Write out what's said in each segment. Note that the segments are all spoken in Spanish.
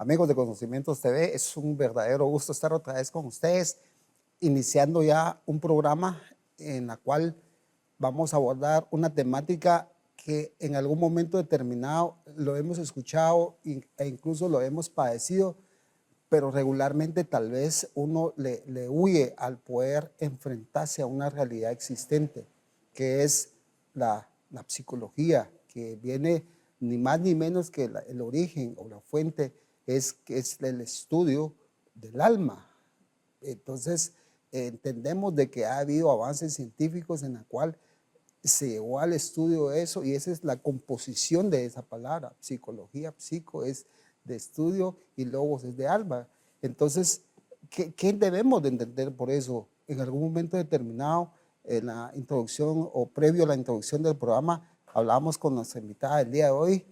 Amigos de Conocimientos TV, es un verdadero gusto estar otra vez con ustedes, iniciando ya un programa en la cual vamos a abordar una temática que en algún momento determinado lo hemos escuchado e incluso lo hemos padecido, pero regularmente tal vez uno le huye al poder enfrentarse a una realidad existente, que es la psicología, que viene ni más ni menos que el origen o la fuente que es el estudio del alma. Entonces, entendemos de que ha habido avances científicos en la cual se llegó al estudio de eso, y esa es la composición de esa palabra. Psicología, psico es de estudio y logos es de alma. Entonces, ¿qué debemos de entender por eso? En algún momento determinado, en la introducción o previo a la introducción del programa, hablábamos con nuestra invitada del día de hoy,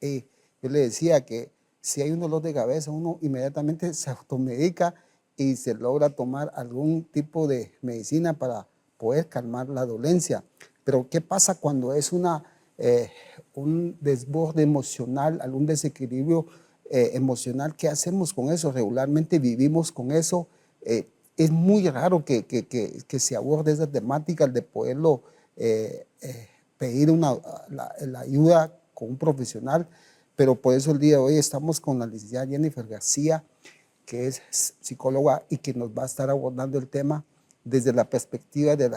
y yo le decía que si hay un dolor de cabeza, uno inmediatamente se automedica y se logra tomar algún tipo de medicina para poder calmar la dolencia. Pero ¿qué pasa cuando es un desborde emocional, algún desequilibrio emocional? ¿Qué hacemos con eso? Regularmente vivimos con eso. Es muy raro que se aborde esa temática, el de poderlo pedir la ayuda con un profesional, pero por eso el día de hoy estamos con la licenciada Jennifer García, que es psicóloga y que nos va a estar abordando el tema desde la perspectiva de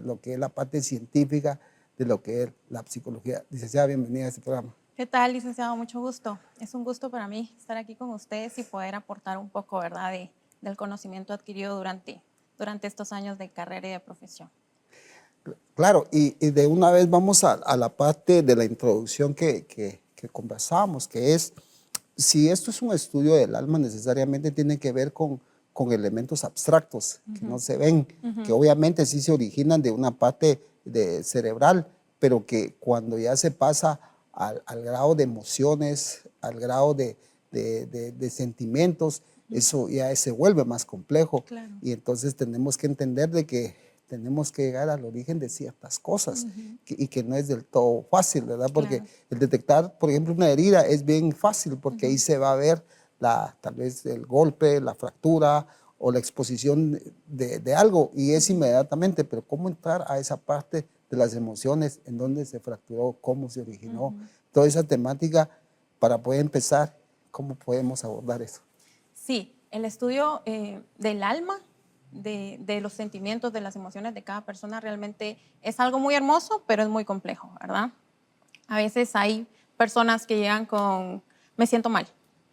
lo que es la parte científica, de lo que es la psicología. Licenciada, bienvenida a este programa. ¿Qué tal, licenciado? Mucho gusto. Es un gusto para mí estar aquí con ustedes y poder aportar un poco, ¿verdad?, del conocimiento adquirido durante estos años de carrera y de profesión. Claro, y de una vez vamos a la parte de la introducción que conversábamos, que es, si esto es un estudio del alma, necesariamente tiene que ver con elementos abstractos que no se ven, que obviamente sí se originan de una parte cerebral, pero que cuando ya se pasa al grado de emociones, al grado de sentimientos, eso ya se vuelve más complejo. Claro. Y entonces tenemos que entender de que tenemos que llegar al origen de ciertas cosas y que no es del todo fácil, ¿verdad? Porque el detectar, por ejemplo, una herida es bien fácil porque ahí se va a ver tal vez el golpe, la fractura o la exposición de algo, y es inmediatamente, pero ¿cómo entrar a esa parte de las emociones, en dónde se fracturó, cómo se originó? Toda esa temática, para poder empezar, ¿cómo podemos abordar eso? Sí, el estudio del alma, de los sentimientos, de las emociones de cada persona realmente es algo muy hermoso, pero es muy complejo, ¿verdad? A veces hay personas que llegan con, me siento mal.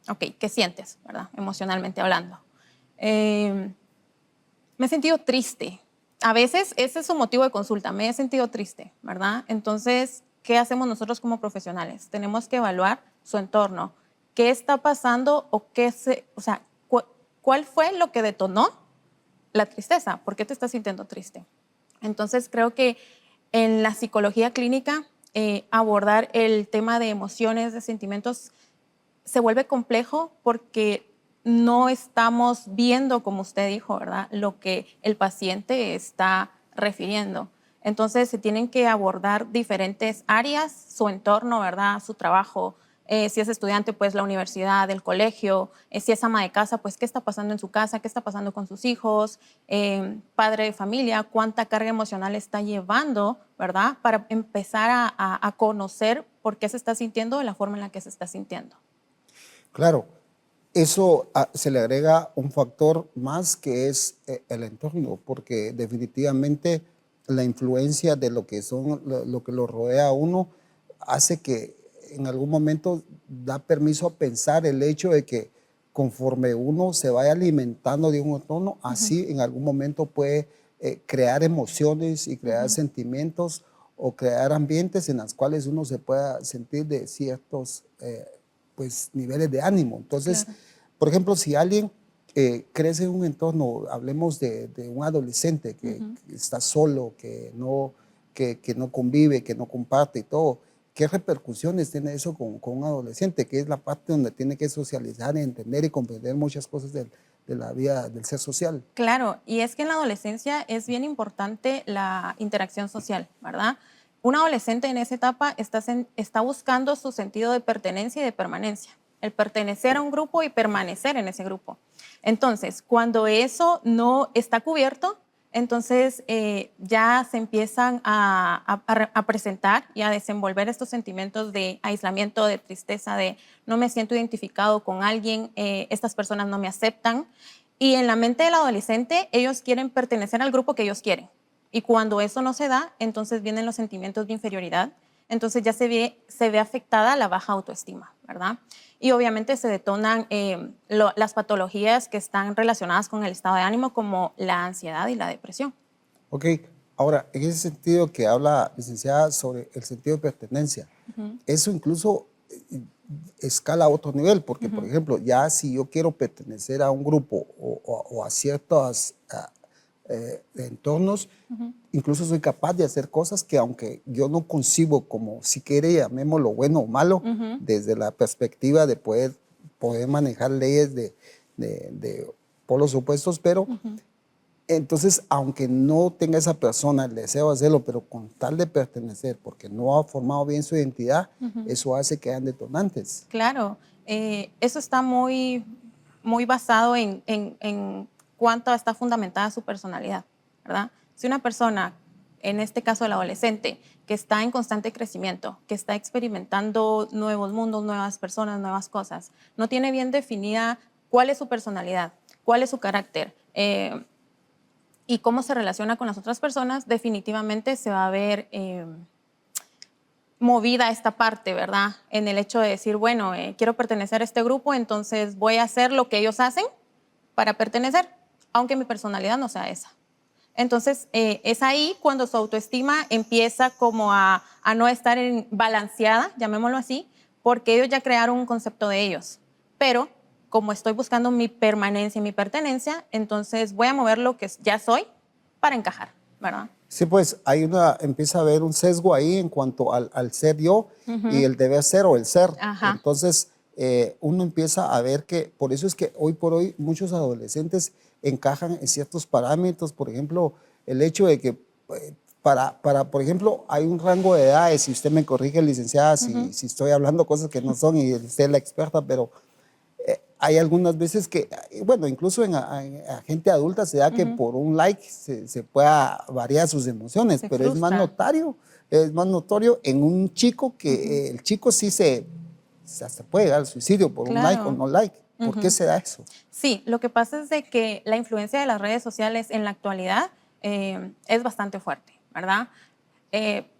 Ok, ¿qué sientes, verdad? Emocionalmente hablando. Me he sentido triste. A veces ese es su motivo de consulta, me he sentido triste, ¿verdad? Entonces, ¿qué hacemos nosotros como profesionales? Tenemos que evaluar su entorno. ¿Qué está pasando o cuál fue lo que detonó la tristeza? ¿Por qué te estás sintiendo triste? Entonces, creo que en la psicología clínica, abordar el tema de emociones, de sentimientos, se vuelve complejo porque no estamos viendo, como usted dijo, ¿verdad?, lo que el paciente está refiriendo. Entonces, se tienen que abordar diferentes áreas, su entorno, ¿verdad?, su trabajo. Si es estudiante, pues la universidad, el colegio. Si es ama de casa, pues qué está pasando en su casa, qué está pasando con sus hijos. Padre de familia, cuánta carga emocional está llevando, ¿verdad?, para empezar a conocer por qué se está sintiendo de la forma en la que se está sintiendo. Claro, eso se le agrega un factor más, que es el entorno, porque definitivamente la influencia de lo que lo que lo rodea a uno hace que en algún momento da permiso a pensar el hecho de que conforme uno se vaya alimentando de un entorno, así en algún momento puede crear emociones y crear sentimientos o crear ambientes en los cuales uno se pueda sentir de ciertos pues, niveles de ánimo. Entonces, Claro. por ejemplo, si alguien crece en un entorno, hablemos de un adolescente que está solo, que no convive, que no comparte y todo, ¿qué repercusiones tiene eso con un adolescente? Que es la parte donde tiene que socializar, entender y comprender muchas cosas de la vida del ser social. Claro, y es que en la adolescencia es bien importante la interacción social, ¿verdad? Un adolescente en esa etapa está buscando su sentido de pertenencia y de permanencia. el pertenecer a un grupo y permanecer en ese grupo. Entonces, cuando eso no está cubierto, entonces ya se empiezan a presentar y a desenvolver estos sentimientos de aislamiento, de tristeza, de no me siento identificado con alguien, estas personas no me aceptan. Y en la mente del adolescente, ellos quieren pertenecer al grupo que ellos quieren. Y cuando eso no se da, entonces vienen los sentimientos de inferioridad. Entonces ya se ve afectada la baja autoestima, ¿verdad? Y obviamente se detonan las patologías que están relacionadas con el estado de ánimo, como la ansiedad y la depresión. Ok, ahora, en ese sentido que habla, licenciada, sobre el sentido de pertenencia, eso incluso escala a otro nivel, porque, por ejemplo, ya si yo quiero pertenecer a un grupo o a ciertos entornos, incluso soy capaz de hacer cosas que, aunque yo no concibo como, si quiere, llamémoslo bueno o malo, desde la perspectiva de poder manejar leyes de polos opuestos, pero entonces, aunque no tenga esa persona el deseo de hacerlo, pero con tal de pertenecer, porque no ha formado bien su identidad, eso hace que hayan detonantes. Claro, eso está muy, muy basado en cuánto está fundamentada su personalidad, ¿verdad? Si una persona, en este caso el adolescente, que está en constante crecimiento, que está experimentando nuevos mundos, nuevas personas, nuevas cosas, no tiene bien definida cuál es su personalidad, cuál es su carácter, y cómo se relaciona con las otras personas, definitivamente se va a ver movida esta parte, ¿verdad? En el hecho de decir, bueno, quiero pertenecer a este grupo, entonces voy a hacer lo que ellos hacen para pertenecer, aunque mi personalidad no sea esa. Entonces, es ahí cuando su autoestima empieza como a no estar balanceada, llamémoslo así, porque ellos ya crearon un concepto de ellos. Pero como estoy buscando mi permanencia y mi pertenencia, entonces voy a mover lo que ya soy para encajar, ¿verdad? Sí, pues empieza a haber un sesgo ahí en cuanto al ser yo y el deber ser o el ser. Ajá. Entonces, uno empieza a ver que, por eso es que hoy por hoy muchos adolescentes encajan en ciertos parámetros. Por ejemplo, el hecho de que por ejemplo, hay un rango de edades, si usted me corrige, licenciada, si estoy hablando cosas que no son y usted es la experta, pero hay algunas veces que, bueno, incluso a gente adulta se da que por un like se pueda variar sus emociones, Se pero frustra. es más notorio en un chico que el chico sí hasta puede llegar al suicidio por un like o Claro. no like. ¿Por qué se da eso? Sí, lo que pasa es de que la influencia de las redes sociales en la actualidad es bastante fuerte, ¿verdad?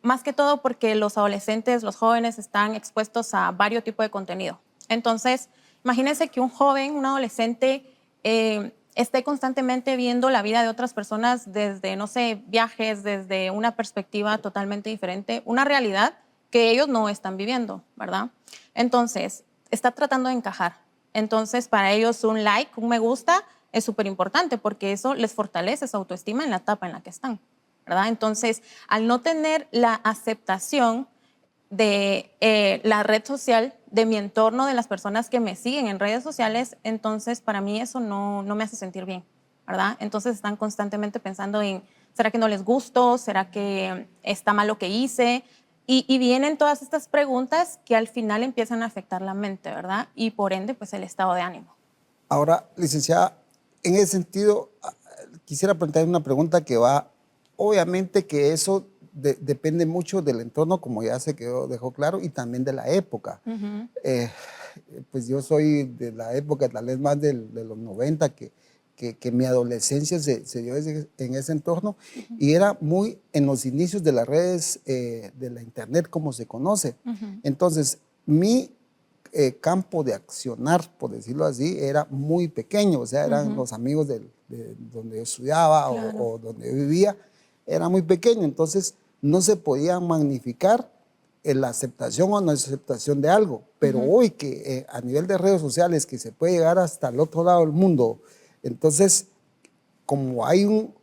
Más que todo porque los adolescentes, los jóvenes están expuestos a varios tipos de contenido. Entonces, imagínense que un joven, un adolescente, esté constantemente viendo la vida de otras personas desde, no sé, viajes, desde una perspectiva totalmente diferente, una realidad que ellos no están viviendo, ¿verdad? Entonces, está tratando de encajar. Entonces, para ellos un like, un me gusta es súper importante porque eso les fortalece su autoestima en la etapa en la que están, ¿verdad? Entonces, al no tener la aceptación de la red social, de mi entorno, de las personas que me siguen en redes sociales, entonces para mí eso no me hace sentir bien, ¿verdad? Entonces están constantemente pensando en, ¿será que no les gusto? ¿Será que está mal lo que hice? Y vienen todas estas preguntas que al final empiezan a afectar la mente, ¿verdad? Y por ende, pues el estado de ánimo. Ahora, licenciada, en ese sentido, quisiera plantear una pregunta que va, obviamente que eso depende mucho del entorno, como ya se dejó claro, y también de la época. Pues yo soy de la época, tal vez más de los 90, que mi adolescencia se dio en ese entorno y era muy en los inicios de las redes de la internet, como se conoce. Entonces, mi campo de accionar, por decirlo así, era muy pequeño, o sea, eran los amigos de donde yo estudiaba Claro. o donde yo vivía, era muy pequeño, entonces no se podía magnificar la aceptación o no aceptación de algo, pero hoy que a nivel de redes sociales que se puede llegar hasta el otro lado del mundo, entonces como hay un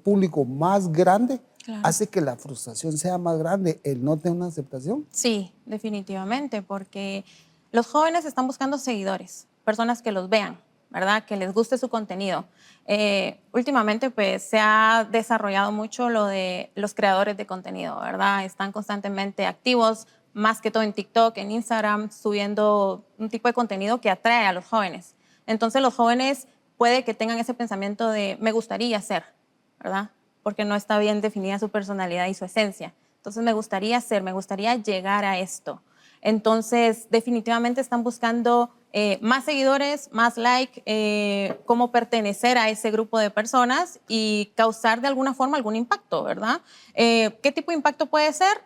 público más grande, Claro. hace que la frustración sea más grande, el no tener una aceptación. Sí, definitivamente, porque los jóvenes están buscando seguidores, personas que los vean, ¿verdad? Que les guste su contenido. Últimamente, pues, se ha desarrollado mucho lo de los creadores de contenido, ¿verdad? Están constantemente activos, más que todo en TikTok, en Instagram, subiendo un tipo de contenido que atrae a los jóvenes. Entonces los jóvenes puede que tengan ese pensamiento de me gustaría ser, ¿verdad? Porque no está bien definida su personalidad y su esencia. Entonces me gustaría ser, me gustaría llegar a esto. Entonces definitivamente están buscando más seguidores, más like, cómo pertenecer a ese grupo de personas y causar de alguna forma algún impacto, ¿verdad? ¿Qué tipo de impacto puede ser?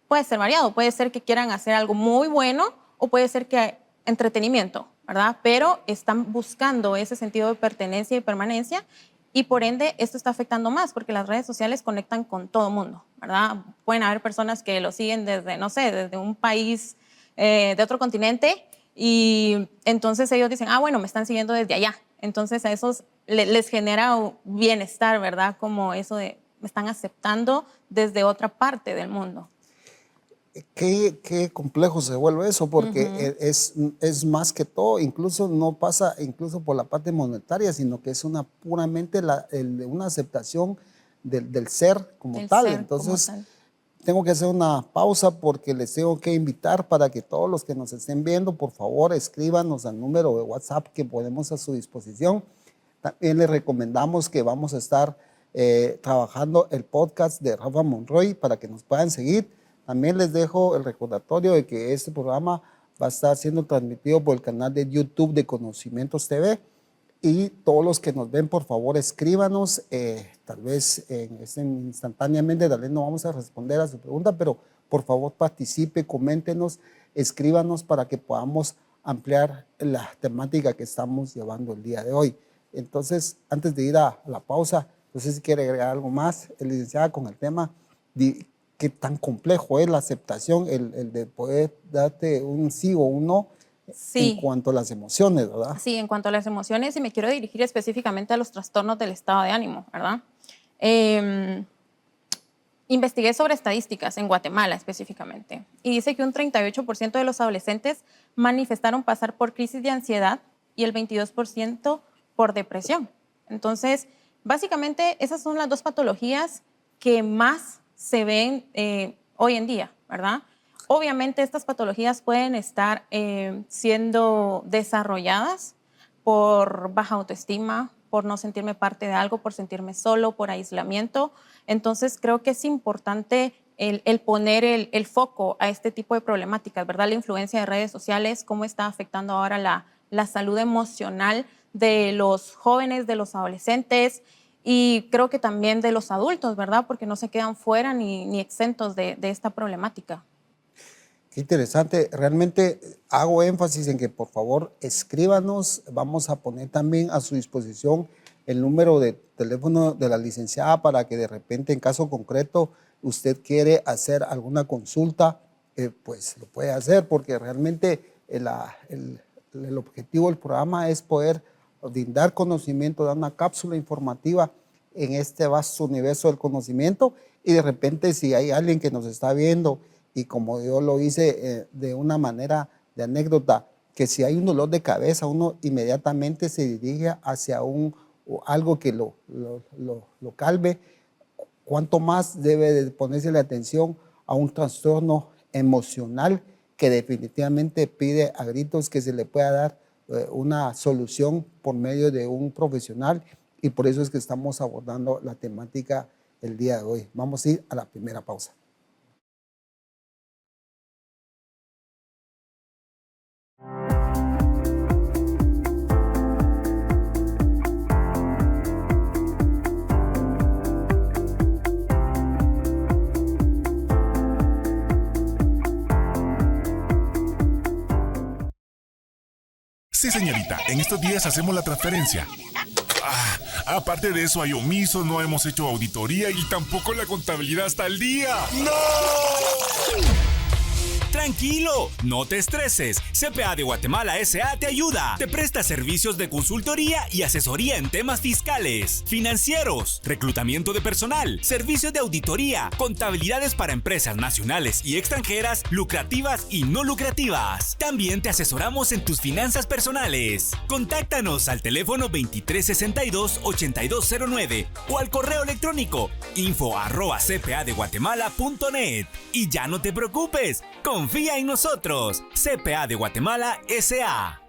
Puede ser variado, puede ser que quieran hacer algo muy bueno o puede ser que entretenimiento, ¿verdad? Pero están buscando ese sentido de pertenencia y permanencia y por ende esto está afectando más porque las redes sociales conectan con todo el mundo, ¿verdad? Pueden haber personas que lo siguen desde, no sé, desde un país de otro continente y entonces ellos dicen, ah, bueno, me están siguiendo desde allá. Entonces a esos les genera un bienestar, ¿verdad? Como eso de me están aceptando desde otra parte del mundo. Qué complejo se vuelve eso, porque es más que todo, incluso no pasa incluso por la parte monetaria, sino que es puramente una aceptación del ser como tal. Entonces, tengo que hacer una pausa porque les tengo que invitar para que todos los que nos estén viendo, por favor, escríbanos al número de WhatsApp que ponemos a su disposición. También les recomendamos que vamos a estar trabajando el podcast de Rafa Monroy para que nos puedan seguir. También les dejo el recordatorio de que este programa va a estar siendo transmitido por el canal de YouTube de Conocimientos TV. Y todos los que nos ven, por favor, escríbanos. Tal vez instantáneamente, tal vez no vamos a responder a su pregunta, pero por favor participe, coméntenos, escríbanos para que podamos ampliar la temática que estamos llevando el día de hoy. Entonces, antes de ir a la pausa, no sé si quiere agregar algo más, licenciada, con el tema de qué tan complejo es la aceptación, el de poder darte un sí o un no. Sí. En cuanto a las emociones, ¿verdad? Sí, en cuanto a las emociones, y me quiero dirigir específicamente a los trastornos del estado de ánimo, ¿verdad? Investigué sobre estadísticas en Guatemala específicamente y dice que un 38% de los adolescentes manifestaron pasar por crisis de ansiedad y el 22% por depresión. Entonces, básicamente esas son las dos patologías que más se ven hoy en día, ¿verdad? Obviamente estas patologías pueden estar siendo desarrolladas por baja autoestima, por no sentirme parte de algo, por sentirme solo, por aislamiento. Entonces creo que es importante el poner el foco a este tipo de problemáticas, ¿verdad? La influencia de redes sociales, cómo está afectando ahora la salud emocional de los jóvenes, de los adolescentes y creo que también de los adultos, ¿verdad? Porque no se quedan fuera ni exentos de esta problemática. Qué interesante. Realmente hago énfasis en que por favor escríbanos. Vamos a poner también a su disposición el número de teléfono de la licenciada para que de repente en caso concreto usted quiere hacer alguna consulta, pues lo puede hacer porque realmente el objetivo del programa es poder brindar conocimiento, dar una cápsula informativa en este vasto universo del conocimiento y de repente si hay alguien que nos está viendo y como yo lo hice de una manera de anécdota, que si hay un dolor de cabeza, uno inmediatamente se dirige hacia algo que lo calme, cuánto más debe de ponerse la atención a un trastorno emocional que definitivamente pide a gritos que se le pueda dar una solución por medio de un profesional y por eso es que estamos abordando la temática el día de hoy. Vamos a ir a la primera pausa. Sí, señorita, en estos días hacemos la transferencia. Aparte de eso hay omiso, no hemos hecho auditoría y tampoco la contabilidad está al día. ¡No! Tranquilo, no te estreses. CPA de Guatemala S.A. te ayuda. Te presta servicios de consultoría y asesoría en temas fiscales, financieros, reclutamiento de personal, servicios de auditoría, contabilidades para empresas nacionales y extranjeras, lucrativas y no lucrativas. También te asesoramos en tus finanzas personales. Contáctanos al teléfono 2362-8209 o al correo electrónico info@cpadeguatemala.net. Y ya no te preocupes, confía en nosotros. CPA de Guatemala S.A.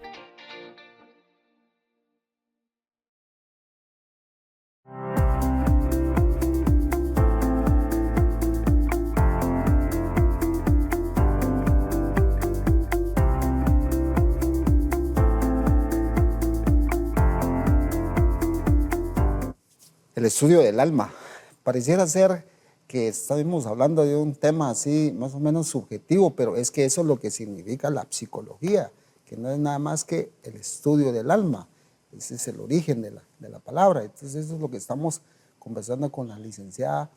El estudio del alma. Pareciera ser que estamos hablando de un tema así más o menos subjetivo, pero es que eso es lo que significa la psicología, que no es nada más que el estudio del alma. Ese es el origen de la palabra. Entonces eso es lo que estamos conversando con la licenciada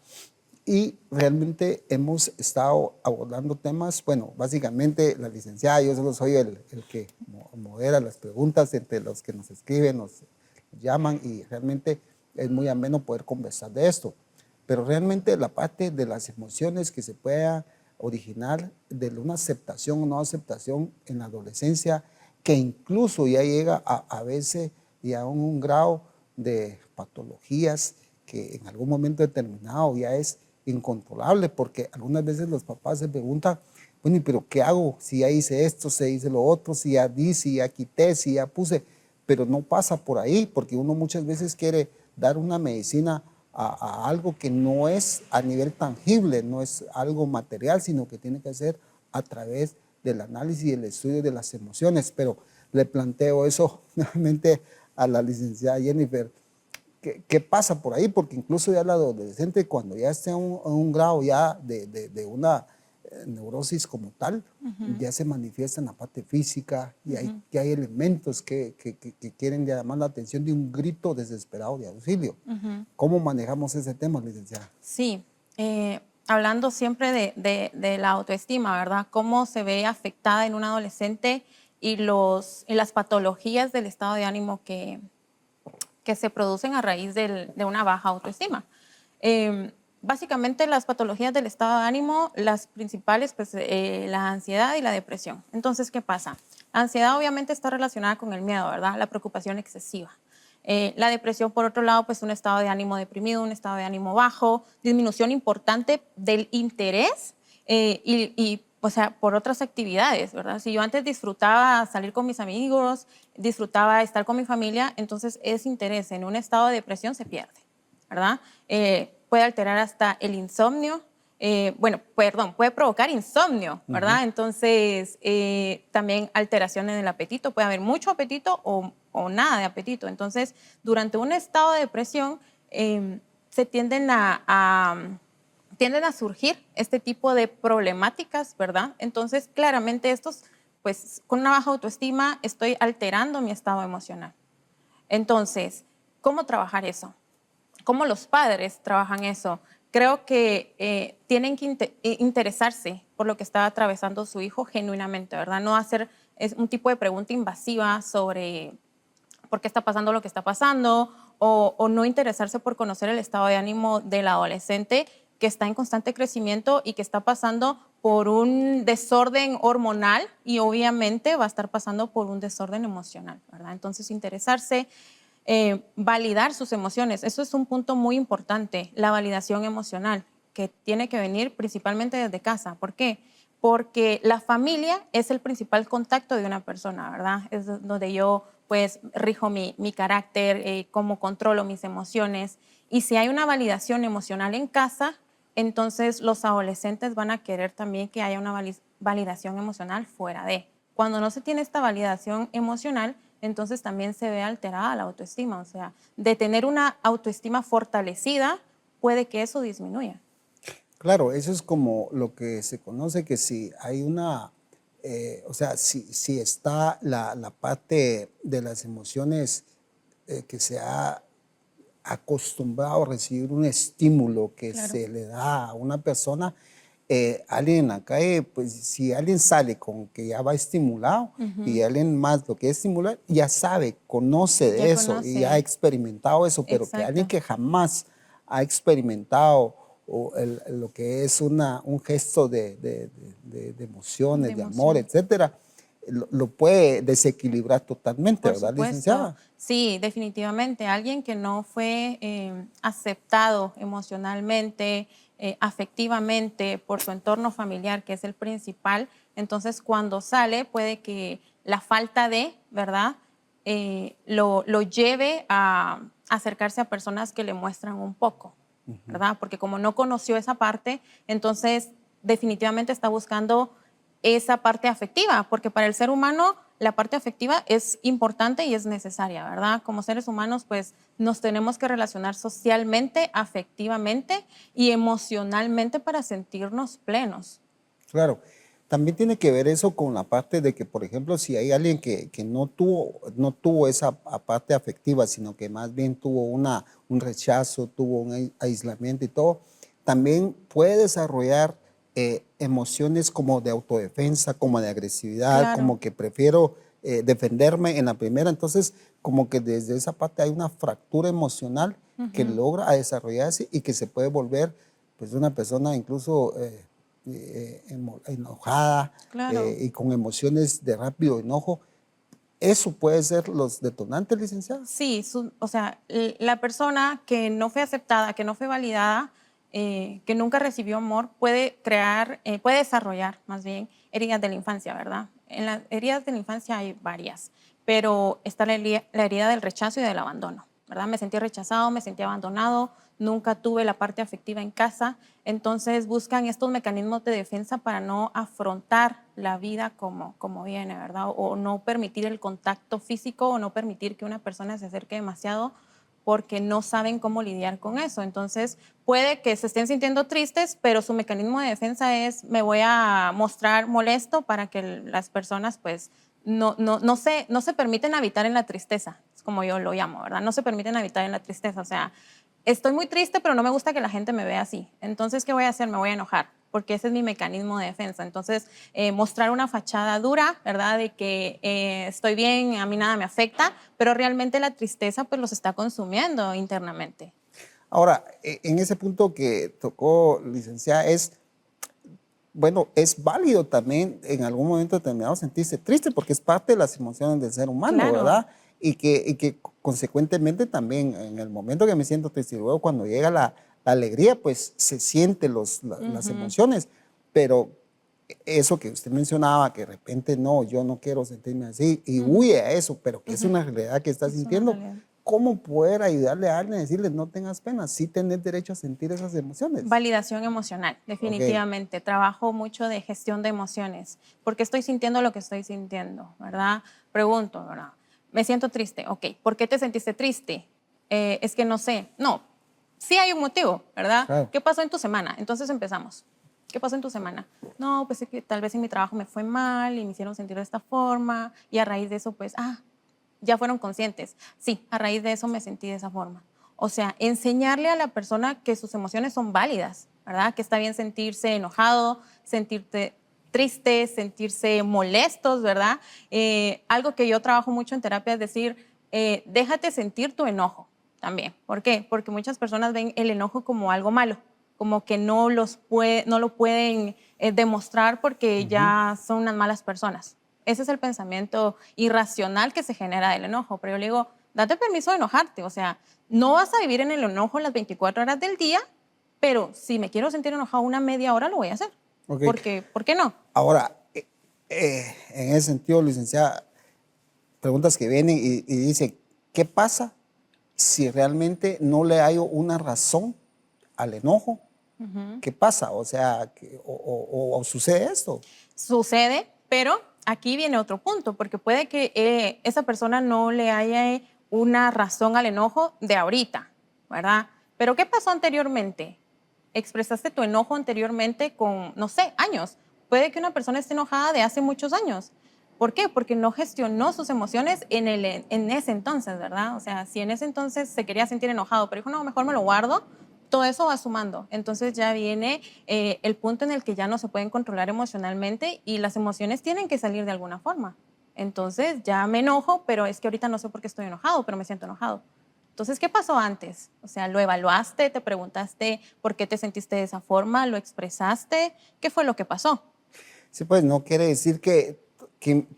y realmente hemos estado abordando temas, bueno, básicamente la licenciada, yo solo soy el que modera las preguntas entre los que nos escriben, nos llaman y realmente es muy ameno poder conversar de esto. Pero realmente la parte de las emociones que se pueda originar de una aceptación o no aceptación en la adolescencia, que incluso ya llega a veces ya a un grado de patologías que en algún momento determinado ya es incontrolable, porque algunas veces los papás se preguntan, bueno, pero ¿qué hago? Si ya hice esto, si hice lo otro, si ya di, si ya quité, si ya puse, pero no pasa por ahí, porque uno muchas veces quiere dar una medicina a algo que no es a nivel tangible, no es algo material, sino que tiene que ser a través del análisis y el estudio de las emociones. Pero le planteo eso nuevamente a la licenciada Jennifer. ¿Qué pasa por ahí? Porque incluso ya el adolescente, cuando ya esté en un grado ya de una neurosis como tal, ya se manifiesta en la parte física y que hay elementos que quieren llamar la atención de un grito desesperado de auxilio. ¿Cómo manejamos ese tema, licenciada? Sí, hablando siempre de la autoestima, ¿verdad? Cómo se ve afectada en un adolescente y las patologías del estado de ánimo que se producen a raíz de una baja autoestima. Básicamente las patologías del estado de ánimo, las principales, pues la ansiedad y la depresión. Entonces, ¿qué pasa? La ansiedad obviamente está relacionada con el miedo, ¿verdad? La preocupación excesiva. La depresión, por otro lado, pues un estado de ánimo deprimido, un estado de ánimo bajo, disminución importante del interés o sea, por otras actividades, ¿verdad? Si yo antes disfrutaba salir con mis amigos, disfrutaba estar con mi familia, entonces ese interés en un estado de depresión se pierde, ¿verdad? Puede alterar hasta el insomnio, puede provocar insomnio, ¿verdad? Entonces, también alteraciones del apetito, puede haber mucho apetito o nada de apetito. Entonces, durante un estado de depresión, se tienden a surgir este tipo de problemáticas, ¿verdad? Entonces, claramente estos, pues con una baja autoestima estoy alterando mi estado emocional. Entonces, ¿cómo trabajar eso? ¿Cómo los padres trabajan eso? Creo que tienen que interesarse por lo que está atravesando su hijo genuinamente, ¿verdad? No hacer un tipo de pregunta invasiva sobre por qué está pasando lo que está pasando o no interesarse por conocer el estado de ánimo del adolescente que está en constante crecimiento y que está pasando por un desorden hormonal y obviamente va a estar pasando por un desorden emocional, ¿verdad? Entonces, interesarse, validar sus emociones. Eso es un punto muy importante, la validación emocional, que tiene que venir principalmente desde casa. ¿Por qué? Porque la familia es el principal contacto de una persona, ¿verdad? Es donde yo, pues, rijo mi carácter, cómo controlo mis emociones. Y si hay una validación emocional en casa, entonces los adolescentes van a querer también que haya una validación emocional fuera de. Cuando no se tiene esta validación emocional, entonces también se ve alterada la autoestima. O sea, de tener una autoestima fortalecida, puede que eso disminuya. Claro, eso es como lo que se conoce que si hay una, o sea, si está la parte de las emociones que se ha acostumbrado a recibir un estímulo que Claro. se le da a una persona, alguien en la calle, pues si alguien sale con que ya va estimulado y alguien más lo que es estimular, ya sabe, conoce de Ya eso y ya ha conoce. experimentado eso, pero que alguien Exacto. que jamás ha experimentado lo que es un gesto de emociones, De de amor, emoción. etcétera, lo puede desequilibrar totalmente, Por ¿verdad, supuesto, licenciada? sí, definitivamente. Alguien que no fue aceptado emocionalmente, afectivamente por su entorno familiar, que es el principal, entonces cuando sale puede que la falta de, ¿verdad? Lo lleve a acercarse a personas que le muestran un poco, ¿verdad? Porque como no conoció esa parte, entonces definitivamente está buscando esa parte afectiva, porque para el ser humano la parte afectiva es importante y es necesaria, ¿verdad? Como seres humanos, pues nos tenemos que relacionar socialmente, afectivamente y emocionalmente para sentirnos plenos. Claro, también tiene que ver eso con la parte de que, por ejemplo, si hay alguien que no tuvo esa parte afectiva, sino que más bien tuvo un rechazo, tuvo un aislamiento y todo, también puede desarrollar emociones como de autodefensa, como de agresividad, Claro, como que prefiero defenderme en la primera. Entonces, como que desde esa parte hay una fractura emocional que logra desarrollarse y que se puede volver pues una persona incluso enojada claro. y con emociones de rápido enojo. ¿Eso puede ser los detonantes, licenciada? Sí, o sea, la persona que no fue aceptada, que no fue validada, que nunca recibió amor, puede crear, puede desarrollar más bien heridas de la infancia, ¿verdad? En las heridas de la infancia hay varias, pero está la herida del rechazo y del abandono, ¿verdad? Me sentí rechazado, me sentí abandonado, nunca tuve la parte afectiva en casa, entonces buscan estos mecanismos de defensa para no afrontar la vida como viene, ¿verdad? O no permitir el contacto físico o no permitir que una persona se acerque demasiado porque no saben cómo lidiar con eso. Entonces, puede que se estén sintiendo tristes, pero su mecanismo de defensa es me voy a mostrar molesto para que las personas pues no se permiten habitar en la tristeza, es como yo lo llamo, ¿verdad? No se permiten habitar en la tristeza, o sea, estoy muy triste, pero no me gusta que la gente me vea así. Entonces, ¿qué voy a hacer? Me voy a enojar, porque ese es mi mecanismo de defensa. Entonces, mostrar una fachada dura, ¿verdad? De que estoy bien, a mí nada me afecta, pero realmente la tristeza pues los está consumiendo internamente. Ahora, en ese punto que tocó, licenciada, bueno, es válido también en algún momento determinado sentirse triste porque es parte de las emociones del ser humano, Claro. ¿verdad? Y que consecuentemente también en el momento que me siento triste y luego cuando llega la alegría, pues se sienten las Ujú. emociones, pero eso que usted mencionaba, que de repente no, yo no quiero sentirme así y Ujú. huye a eso, pero que es Ujú. una realidad que está Es una sintiendo, realidad. ¿cómo poder ayudarle a alguien a decirle no tengas pena, sí tenés derecho a sentir esas emociones? Validación emocional, Ok, definitivamente. Trabajo mucho de gestión de emociones, porque estoy sintiendo lo que estoy sintiendo, ¿verdad? Pregunto, ¿verdad? Me siento triste, ok. ¿Por qué te sentiste triste? Es que no sé. No, sí hay un motivo, ¿verdad? claro. ¿Qué pasó en tu semana? Entonces empezamos. ¿Qué pasó en tu semana? No, pues es que tal vez en mi trabajo me fue mal y me hicieron sentir de esta forma y a raíz de eso, pues, ya fueron conscientes. Sí, a raíz de eso me sentí de esa forma. O sea, enseñarle a la persona que sus emociones son válidas, ¿verdad? Que está bien sentirse enojado, sentirte triste, sentirse molestos, ¿verdad? Algo que yo trabajo mucho en terapia es decir, déjate sentir tu enojo también. ¿Por qué? Porque muchas personas ven el enojo como algo malo, como que no lo pueden demostrar porque ya son unas malas personas. Ese es el pensamiento irracional que se genera del enojo. Pero yo le digo, date permiso de enojarte. O sea, no vas a vivir en el enojo las 24 horas del día, pero si me quiero sentir enojado una media hora, lo voy a hacer. Ok. Porque, ¿por qué no? Ahora, en ese sentido, licenciada, preguntas que vienen y dicen, ¿qué pasa si realmente no le hay una razón al enojo? ¿Qué pasa? O sea, o sucede esto. Sucede, pero aquí viene otro punto, porque puede que esa persona no le haya una razón al enojo de ahorita, ¿verdad? Pero ¿qué pasó anteriormente? Expresaste tu enojo anteriormente con, no sé, años. Puede que una persona esté enojada de hace muchos años. ¿Por qué? Porque no gestionó sus emociones en ese entonces, ¿verdad? O sea, si en ese entonces se quería sentir enojado, pero dijo, no, mejor me lo guardo, todo eso va sumando. Entonces ya viene el punto en el que ya no se pueden controlar emocionalmente y las emociones tienen que salir de alguna forma. Entonces ya me enojo, pero es que ahorita no sé por qué estoy enojado, pero me siento enojado. Entonces, ¿qué pasó antes? O sea, ¿lo evaluaste? ¿Te preguntaste por qué te sentiste de esa forma? ¿Lo expresaste? ¿Qué fue lo que pasó? Sí, pues no quiere decir que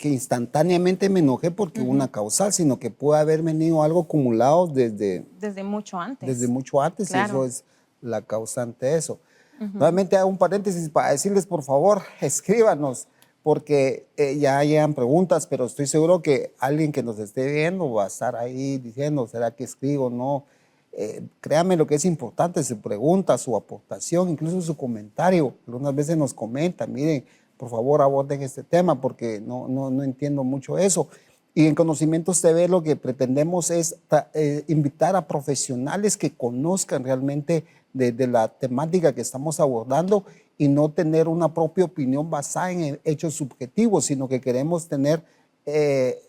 instantáneamente me enojé porque hubo una causal, sino que puede haber venido algo acumulado Desde mucho antes. desde mucho antes, Claro. y eso es la causante de eso. Nuevamente hago un paréntesis para decirles, por favor, escríbanos, porque ya llegan preguntas, pero estoy seguro que alguien que nos esté viendo va a estar ahí diciendo, ¿será que escribo o no? Créanme lo que es importante, su pregunta, su aportación, incluso su comentario. Algunas veces nos comentan, miren, por favor aborden este tema porque no entiendo mucho eso. Y en Conocimientos TV lo que pretendemos es invitar a profesionales que conozcan realmente de la temática que estamos abordando y no tener una propia opinión basada en hechos subjetivos, sino que queremos tener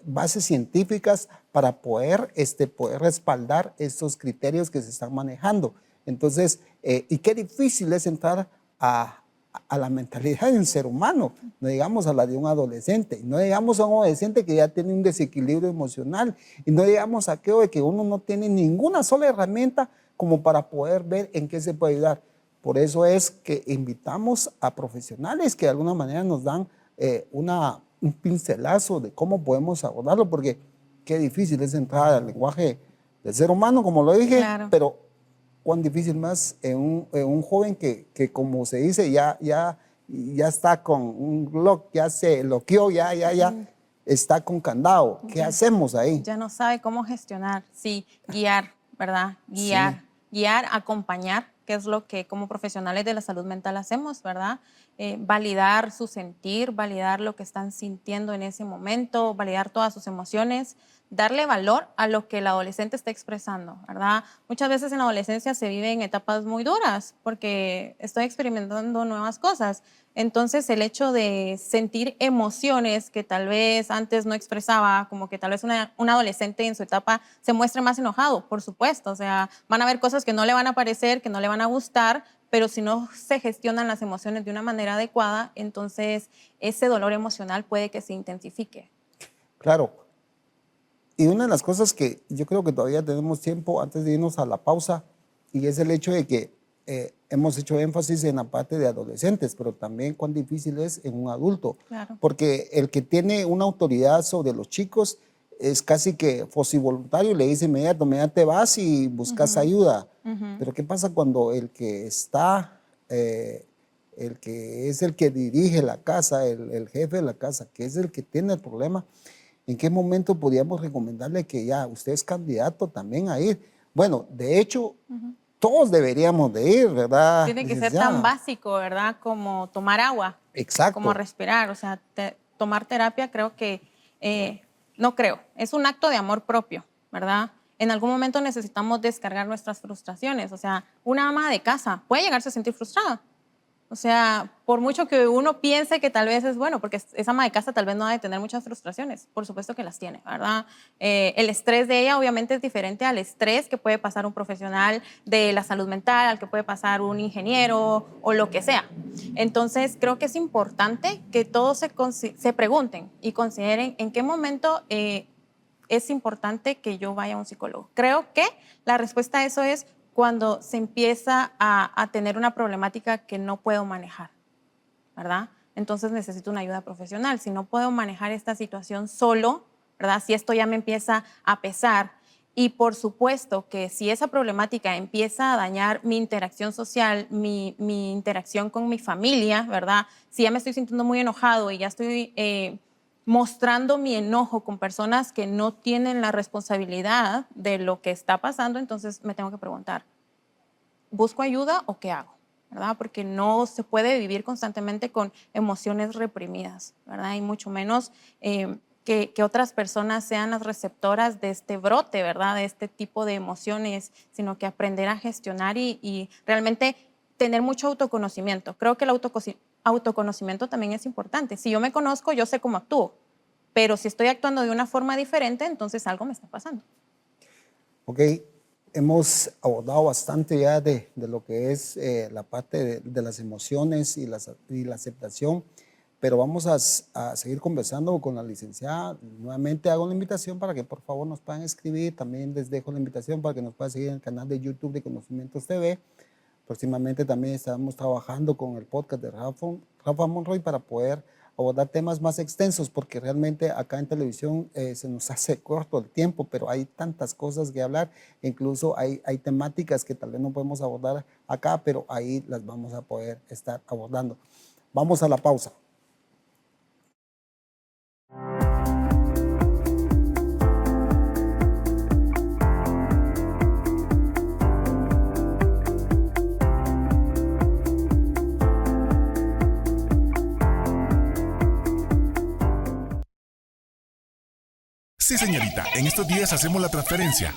bases científicas para poder respaldar estos criterios que se están manejando. Entonces, y qué difícil es entrar a la mentalidad de un ser humano, no digamos a la de un adolescente, no digamos a un adolescente que ya tiene un desequilibrio emocional, y no digamos a aquello de que uno no tiene ninguna sola herramienta como para poder ver en qué se puede ayudar. Por eso es que invitamos a profesionales que de alguna manera nos dan un pincelazo de cómo podemos abordarlo, porque qué difícil es entrar al lenguaje del ser humano, como lo dije, Claro. pero cuán difícil más en un joven que como se dice, ya está con un lock, ya se loqueó, ya está con candado. ¿Qué hacemos ahí? Ya no sabe cómo gestionar. Sí, guiar, ¿verdad? Guiar, guiar, acompañar, que es lo que como profesionales de la salud mental hacemos, ¿verdad? Validar su sentir, validar lo que están sintiendo en ese momento, validar todas sus emociones, darle valor a lo que el adolescente está expresando, ¿verdad? Muchas veces en la adolescencia se viven etapas muy duras porque estoy experimentando nuevas cosas. Entonces, el hecho de sentir emociones que tal vez antes no expresaba, como que tal vez un adolescente en su etapa se muestre más enojado, por supuesto. O sea, van a haber cosas que no le van a parecer, que no le van a gustar, pero si no se gestionan las emociones de una manera adecuada, entonces ese dolor emocional puede que se intensifique. Claro. Y una de las cosas que yo creo que todavía tenemos tiempo antes de irnos a la pausa, y es el hecho de que hemos hecho énfasis en la parte de adolescentes, pero también cuán difícil es en un adulto. Claro. Porque el que tiene una autoridad sobre los chicos es casi que fosivoluntario y le dice inmediato, te vas y buscas ayuda. Pero ¿qué pasa cuando el que está, el que es el que dirige la casa, el jefe de la casa, que es el que tiene el problema? ¿En qué momento podríamos recomendarle que ya usted es candidato también a ir? Bueno, de hecho, todos deberíamos de ir, ¿verdad? Tiene que ser tan básico, ¿verdad? Como tomar agua. Exacto. Como respirar. O sea, tomar terapia creo que, no creo, es un acto de amor propio, ¿verdad? En algún momento necesitamos descargar nuestras frustraciones. O sea, una ama de casa puede llegarse a sentir frustrada. O sea, por mucho que uno piense que tal vez es bueno, porque esa ama de casa tal vez no ha de tener muchas frustraciones, por supuesto que las tiene, ¿verdad? El estrés de ella obviamente es diferente al estrés que puede pasar un profesional de la salud mental, al que puede pasar un ingeniero o lo que sea. Entonces, creo que es importante que todos se pregunten y consideren en qué momento es importante que yo vaya a un psicólogo. Creo que la respuesta a eso es cuando se empieza a tener una problemática que no puedo manejar, ¿verdad? Entonces necesito una ayuda profesional. Si no puedo manejar esta situación solo, ¿verdad? Si esto ya me empieza a pesar, y por supuesto que si esa problemática empieza a dañar mi interacción social, mi interacción con mi familia, ¿verdad? Si ya me estoy sintiendo muy enojado y ya estoy mostrando mi enojo con personas que no tienen la responsabilidad de lo que está pasando, entonces me tengo que preguntar, ¿busco ayuda o qué hago? ¿Verdad? Porque no se puede vivir constantemente con emociones reprimidas, ¿verdad? Y mucho menos que otras personas sean las receptoras de este brote, ¿verdad? De este tipo de emociones, sino que aprender a gestionar y realmente tener mucho autoconocimiento. Creo que el autoconocimiento también es importante. Si yo me conozco, yo sé cómo actúo, pero si estoy actuando de una forma diferente, entonces algo me está pasando. Ok, hemos abordado bastante ya de lo que es la parte de las emociones y la aceptación, pero vamos a seguir conversando con la licenciada. Nuevamente hago la invitación para que por favor nos puedan escribir. También les dejo la invitación para que nos puedan seguir en el canal de YouTube de Conocimientos TV. Próximamente también estamos trabajando con el podcast de Rafa Monroy para poder abordar temas más extensos, porque realmente acá en televisión se nos hace corto el tiempo, pero hay tantas cosas que hablar. Incluso hay temáticas que tal vez no podemos abordar acá, pero ahí las vamos a poder estar abordando. Vamos a la pausa. Sí, señorita, en estos días hacemos la transferencia.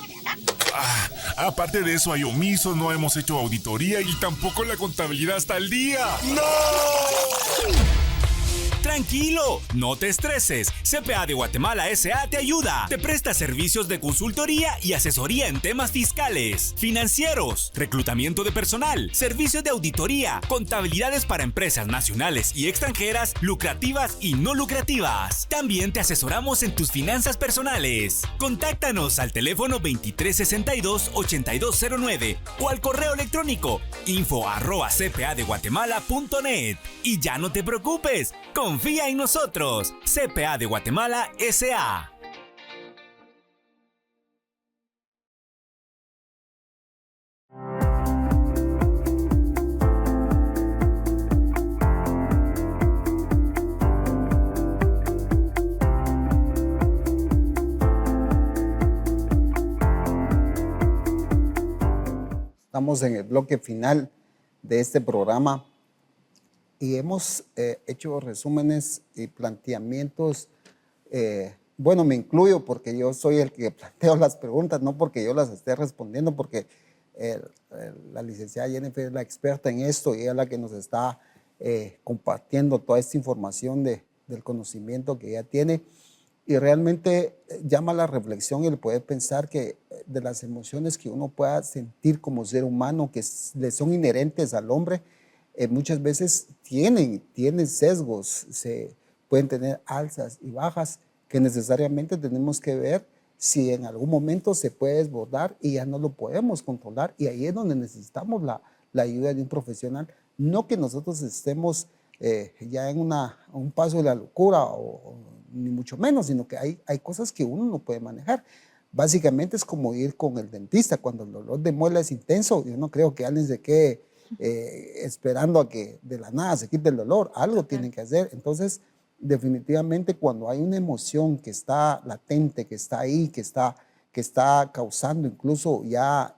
Aparte de eso, hay omisos, no hemos hecho auditoría y tampoco la contabilidad está al día. ¡No! Tranquilo, no te estreses. CPA de Guatemala S.A. te ayuda. Te presta servicios de consultoría y asesoría en temas fiscales, financieros, reclutamiento de personal, servicios de auditoría, contabilidades para empresas nacionales y extranjeras, lucrativas y no lucrativas. También te asesoramos en tus finanzas personales. Contáctanos al teléfono 2362-8209 o al correo electrónico info@cpadeguatemala.net. Y ya no te preocupes, confía en nosotros. CPA de Guatemala S.A. Estamos en el bloque final de este programa y hemos hecho resúmenes y planteamientos. Bueno, me incluyo porque yo soy el que planteo las preguntas, no porque yo las esté respondiendo, porque la licenciada Jennifer es la experta en esto y ella es la que nos está compartiendo toda esta información del conocimiento que ella tiene. Y realmente llama a la reflexión el poder pensar que de las emociones que uno pueda sentir como ser humano, que le son inherentes al hombre, muchas veces tienen sesgos, pueden tener alzas y bajas que necesariamente tenemos que ver si en algún momento se puede desbordar y ya no lo podemos controlar. Y ahí es donde necesitamos la ayuda de un profesional. No que nosotros estemos ya en un paso de la locura, ni mucho menos, sino que hay cosas que uno no puede manejar. Básicamente es como ir con el dentista. Cuando el dolor de muela es intenso, yo no creo que alguien se quede esperando a que de la nada se quite el dolor. Algo tienen que hacer. Entonces, definitivamente cuando hay una emoción que está latente, que está ahí, que está causando incluso ya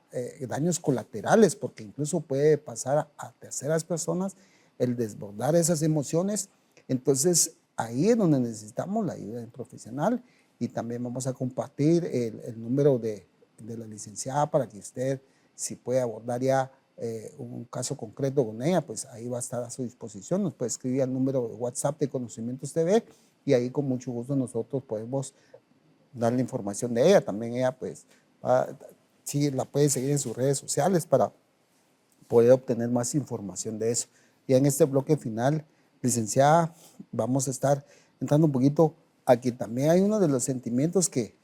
daños colaterales, porque incluso puede pasar a terceras personas el desbordar esas emociones, entonces ahí es donde necesitamos la ayuda del profesional. Y también vamos a compartir el número de la licenciada para que usted, si puede abordar ya un caso concreto con ella, pues ahí va a estar a su disposición. Nos puede escribir al número de WhatsApp de Conocimientos TV y ahí con mucho gusto nosotros podemos dar la información de ella. También ella pues sí, la puede seguir en sus redes sociales para poder obtener más información de eso. Y en este bloque final, licenciada, vamos a estar entrando un poquito a que también hay uno de los sentimientos que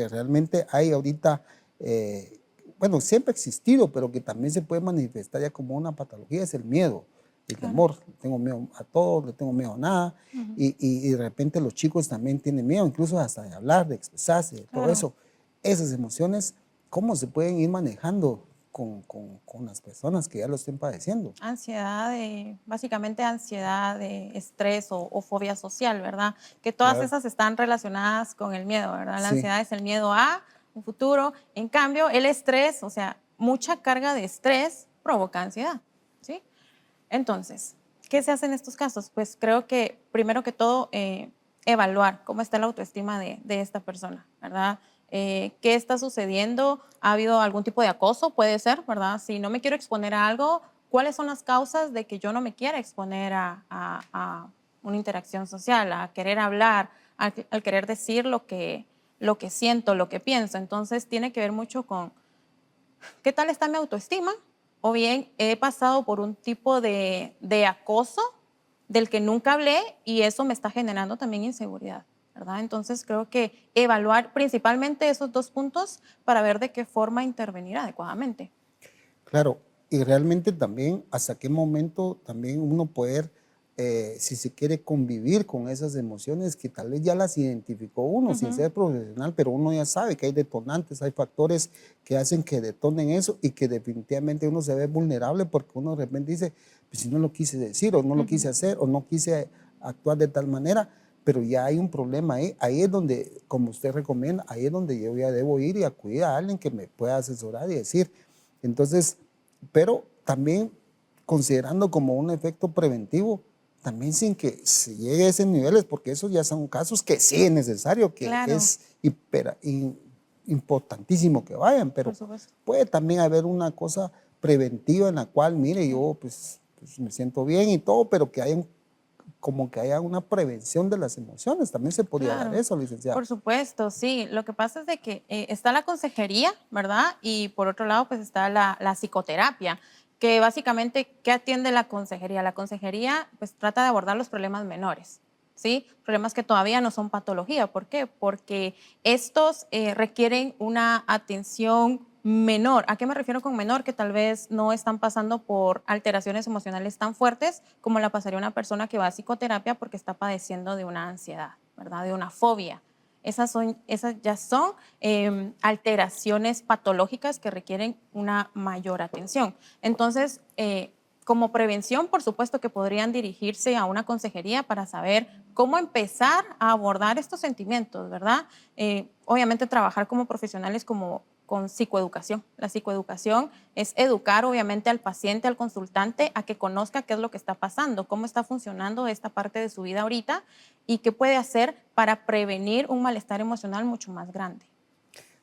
realmente hay ahorita, bueno, siempre ha existido, pero que también se puede manifestar ya como una patología, es el miedo, el temor. Le tengo miedo a todo, le tengo miedo a nada. Y de repente los chicos también tienen miedo, incluso hasta de hablar, de expresarse, de todo eso. Esas emociones, ¿cómo se pueden ir manejando con las personas que ya lo estén padeciendo? Ansiedad, básicamente ansiedad, estrés o fobia social, ¿verdad? Que todas esas están relacionadas con el miedo, ¿verdad? La ansiedad es el miedo a un futuro. En cambio, el estrés, o sea, mucha carga de estrés provoca ansiedad, ¿sí? Entonces, ¿qué se hace en estos casos? Pues creo que, primero que todo, evaluar cómo está la autoestima de esta persona, ¿verdad? ¿Qué está sucediendo? ¿Ha habido algún tipo de acoso? Puede ser, ¿verdad? Si no me quiero exponer a algo, ¿cuáles son las causas de que yo no me quiera exponer a una interacción social, a querer hablar, al querer decir lo que siento, lo que pienso? Entonces, tiene que ver mucho con ¿qué tal está mi autoestima? O bien he pasado por un tipo de acoso del que nunca hablé y eso me está generando también inseguridad, ¿verdad? Entonces creo que evaluar principalmente esos dos puntos para ver de qué forma intervenir adecuadamente. Claro, y realmente también hasta qué momento también uno poder, si se quiere convivir con esas emociones que tal vez ya las identificó uno sin ser profesional, pero uno ya sabe que hay detonantes, hay factores que hacen que detonen eso y que definitivamente uno se ve vulnerable porque uno de repente dice, pues si no lo quise decir o no lo quise hacer o no quise actuar de tal manera, pero ya hay un problema ahí. Ahí es donde, como usted recomienda, ahí es donde yo ya debo ir y acudir a alguien que me pueda asesorar y decir. Entonces, pero también considerando como un efecto preventivo, también sin que se llegue a esos niveles, porque esos ya son casos que sí es necesario, que Claro. es importantísimo que vayan, pero Por supuesto. puede también haber una cosa preventiva en la cual, mire, yo pues me siento bien y todo, pero que haya como que haya una prevención de las emociones. También se podría dar Claro. eso, licenciado. Por supuesto, sí. Lo que pasa es de que está la consejería, ¿verdad? Y por otro lado, pues está la psicoterapia, que básicamente, ¿qué atiende la consejería? La consejería, pues trata de abordar los problemas menores, ¿sí? Problemas que todavía no son patología. ¿Por qué? Porque estos requieren una atención menor. ¿A qué me refiero con menor? Que tal vez no están pasando por alteraciones emocionales tan fuertes como la pasaría una persona que va a psicoterapia porque está padeciendo de una ansiedad, ¿verdad? De una fobia. Esas ya son alteraciones patológicas que requieren una mayor atención. Entonces, como prevención, por supuesto que podrían dirigirse a una consejería para saber cómo empezar a abordar estos sentimientos, ¿verdad? Obviamente trabajar como profesionales con psicoeducación. La psicoeducación es educar obviamente al paciente, al consultante, a que conozca qué es lo que está pasando, cómo está funcionando esta parte de su vida ahorita y qué puede hacer para prevenir un malestar emocional mucho más grande.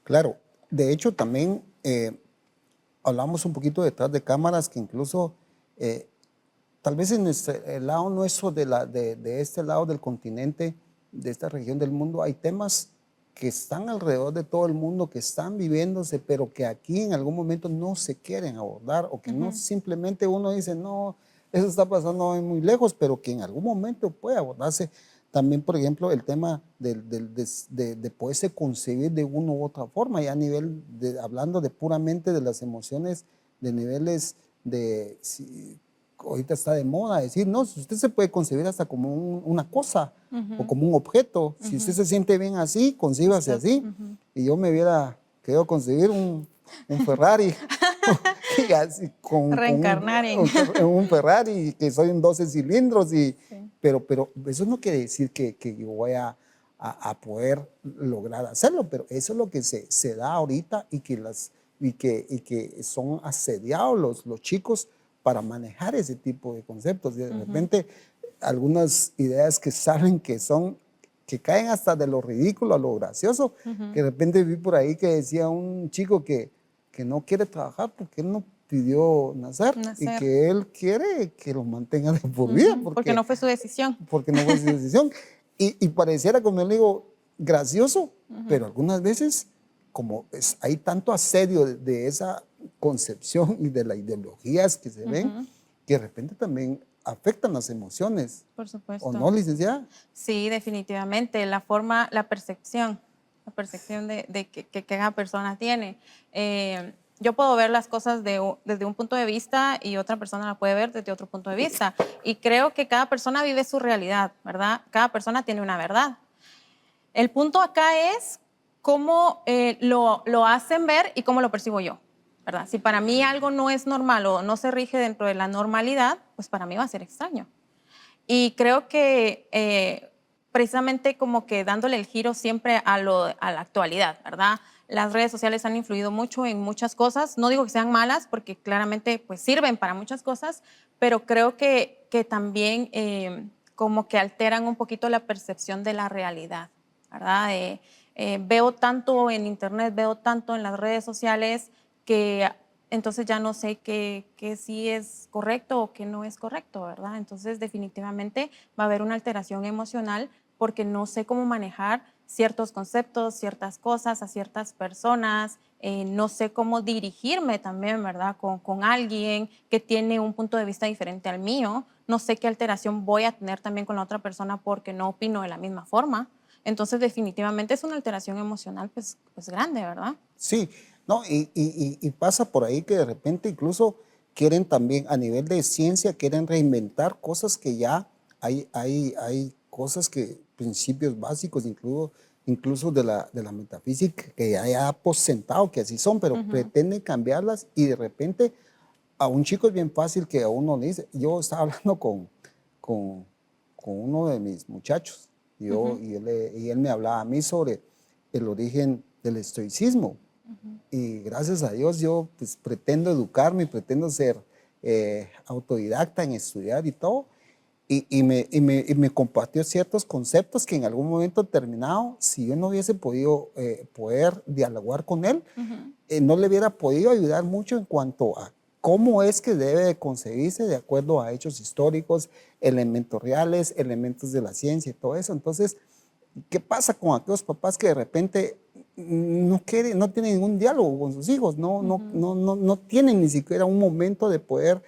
Claro, de hecho también hablamos un poquito detrás de cámaras que incluso tal vez en el lado nuestro de este lado del continente, de esta región del mundo, hay temas que están alrededor de todo el mundo, que están viviéndose, pero que aquí en algún momento no se quieren abordar o que no simplemente uno dice, no, eso está pasando muy lejos, pero que en algún momento puede abordarse. También, por ejemplo, el tema de poderse concebir de una u otra forma, ya a nivel, hablando de puramente de las emociones, de niveles de, ahorita está de moda decir, no, si usted se puede concebir hasta como una cosa o como un objeto. Si usted se siente bien así, concíbase así. Y yo me hubiera querido concebir un Ferrari. Y así, Reencarnar un Ferrari, que soy un 12 cilindros. Y, Sí. pero eso no quiere decir que yo voy a poder lograr hacerlo, pero eso es lo que se da ahorita y que son asediados los chicos para manejar ese tipo de conceptos. Y de repente algunas ideas que salen que caen hasta de lo ridículo a lo gracioso, que de repente vi por ahí que decía un chico que no quiere trabajar porque él no pidió nacer y que él quiere que lo mantenga de por vida. Porque no fue su decisión. Porque no fue su decisión. Y pareciera, como yo le digo, gracioso, pero algunas veces, como hay tanto asedio de esa concepción y de las ideologías que se ven, que de repente también afectan las emociones. Por supuesto. ¿O no, licenciada? Sí, definitivamente. La percepción de que cada persona tiene. Yo puedo ver las cosas desde un punto de vista y otra persona la puede ver desde otro punto de vista. Y creo que cada persona vive su realidad, ¿verdad? Cada persona tiene una verdad. El punto acá es cómo lo hacen ver y cómo lo percibo yo, ¿verdad? Si para mí algo no es normal o no se rige dentro de la normalidad, pues para mí va a ser extraño. Y creo que precisamente como que dándole el giro siempre a la actualidad, ¿verdad? Las redes sociales han influido mucho en muchas cosas. No digo que sean malas porque claramente pues sirven para muchas cosas, pero creo que también como que alteran un poquito la percepción de la realidad, ¿verdad? Veo tanto en internet, veo tanto en las redes sociales que entonces ya no sé qué sí es correcto o qué no es correcto, ¿verdad? Entonces definitivamente va a haber una alteración emocional porque no sé cómo manejar ciertos conceptos, ciertas cosas a ciertas personas, no sé cómo dirigirme también, ¿verdad? Con alguien que tiene un punto de vista diferente al mío, no sé qué alteración voy a tener también con la otra persona porque no opino de la misma forma. Entonces, definitivamente es una alteración emocional pues grande, ¿verdad? Sí, no, y pasa por ahí que de repente incluso quieren también a nivel de ciencia, quieren reinventar cosas que ya hay cosas que, principios básicos, incluso de la metafísica, que ya ha por sentado que así son, pero pretenden cambiarlas y de repente a un chico es bien fácil que a uno le dice, yo estaba hablando con, con uno de mis muchachos y él me hablaba a mí sobre el origen del estoicismo. Y gracias a Dios yo pues, pretendo educarme, pretendo ser autodidacta en estudiar y todo. Y me compartió ciertos conceptos que en algún momento determinado, si yo no hubiese podido poder dialogar con él, no le hubiera podido ayudar mucho en cuanto a cómo es que debe de concebirse de acuerdo a hechos históricos, elementos reales, elementos de la ciencia y todo eso. Entonces, ¿qué pasa con aquellos papás que de repente no tienen ningún diálogo con sus hijos? No tienen ni siquiera un momento de poder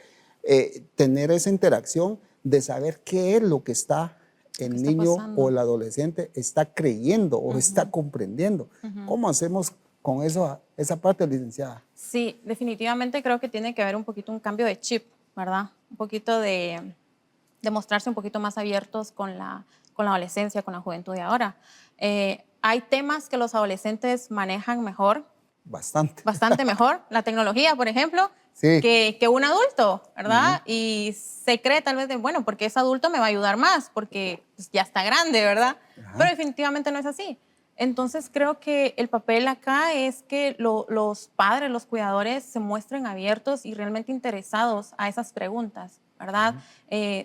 tener esa interacción, de saber qué es lo que está el niño o el adolescente está creyendo o está comprendiendo. ¿Cómo hacemos con eso, esa parte, licenciada? Sí, definitivamente creo que tiene que haber un poquito un cambio de chip, ¿verdad? Un poquito de mostrarse un poquito más abiertos con la adolescencia, con la juventud de ahora. Hay temas que los adolescentes manejan mejor. Bastante mejor. La tecnología, por ejemplo, sí, que un adulto, ¿verdad? Y se cree tal vez de, bueno, porque es adulto me va a ayudar más, porque pues, ya está grande, ¿verdad? Pero definitivamente no es así. Entonces creo que el papel acá es que los padres, los cuidadores se muestren abiertos y realmente interesados a esas preguntas, ¿verdad?